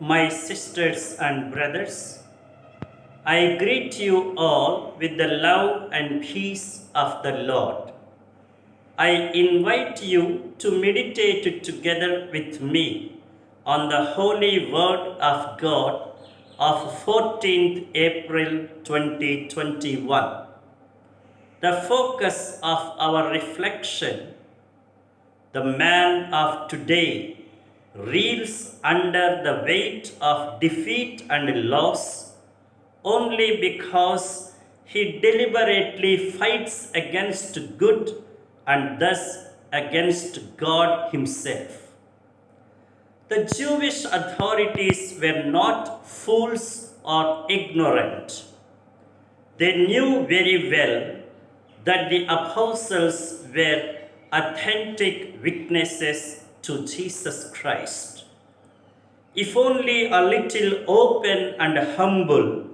my sisters and brothers, I greet you all with the love and peace of the Lord. I invite you to meditate together with me on the Holy Word of God of 14th April 2021. The focus of our reflection: the man of today reels under the weight of defeat and loss only because he deliberately fights against good and thus against God Himself. The Jewish authorities were not fools or ignorant. They knew very well that the apostles were authentic witnesses to Jesus Christ. If only a little open and humble,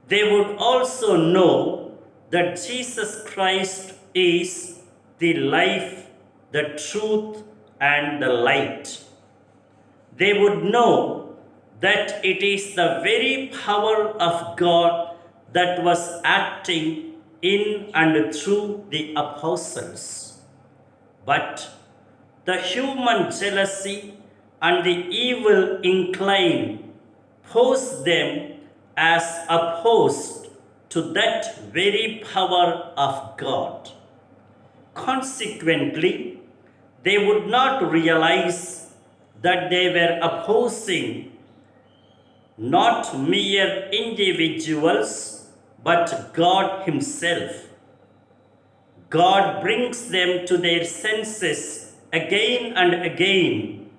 they would also know that Jesus Christ is the life, the truth, and the light. They would know that it is the very power of God that was acting in and through the apostles. But the human jealousy and the evil incline pose them as opposed to that very power of God. Consequently, they would not realize that they were opposing not mere individuals, but God Himself. God brings them to their senses again and again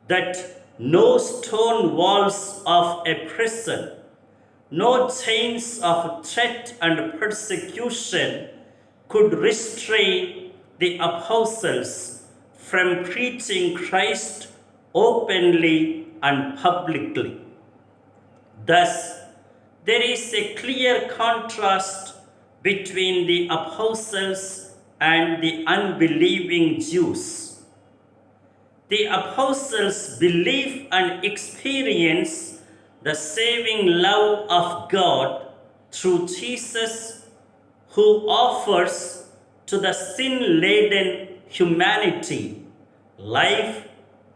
that no stone walls of a prison, no chains of threat and persecution could restrain the apostles from preaching Christ openly and publicly. Thus, there is a clear contrast between the apostles and the unbelieving Jews. The apostles believe and experience the saving love of God through Jesus, who offers to the sin-laden humanity life,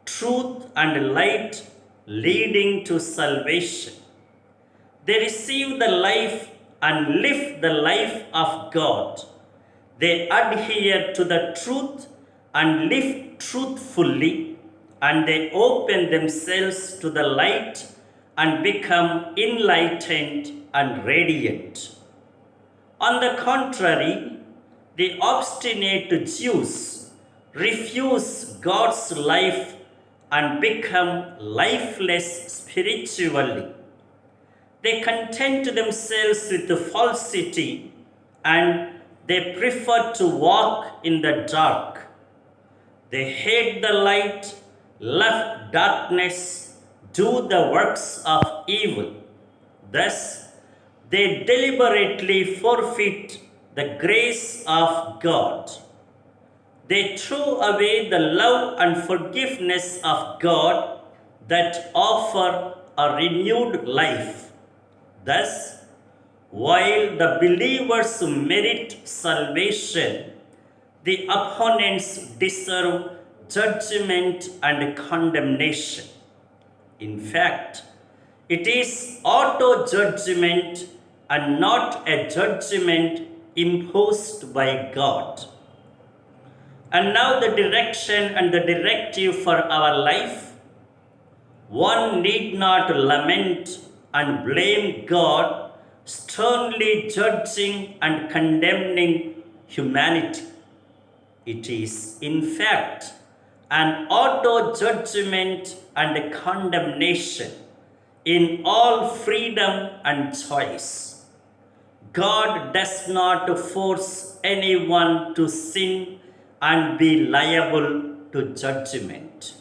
truth, and light leading to salvation. They receive the life and live the life of God. They adhere to the truth and live truthfully, and they open themselves to the light and become enlightened and radiant. On the contrary, the obstinate Jews refuse God's life and become lifeless spiritually. They content themselves with the falsity and they prefer to walk in the dark. They hate the light, love darkness, do the works of evil. Thus, they deliberately forfeit the grace of God. They throw away the love and forgiveness of God that offer a renewed life. Thus, while the believers merit salvation, the opponents deserve judgment and condemnation. In fact, it is auto-judgment and not a judgment imposed by God. And now the direction and the directive for our life. One need not lament and blame God, sternly judging and condemning humanity. It is, in fact, an auto-judgment and condemnation in all freedom and choice. God does not force anyone to sin and be liable to judgment.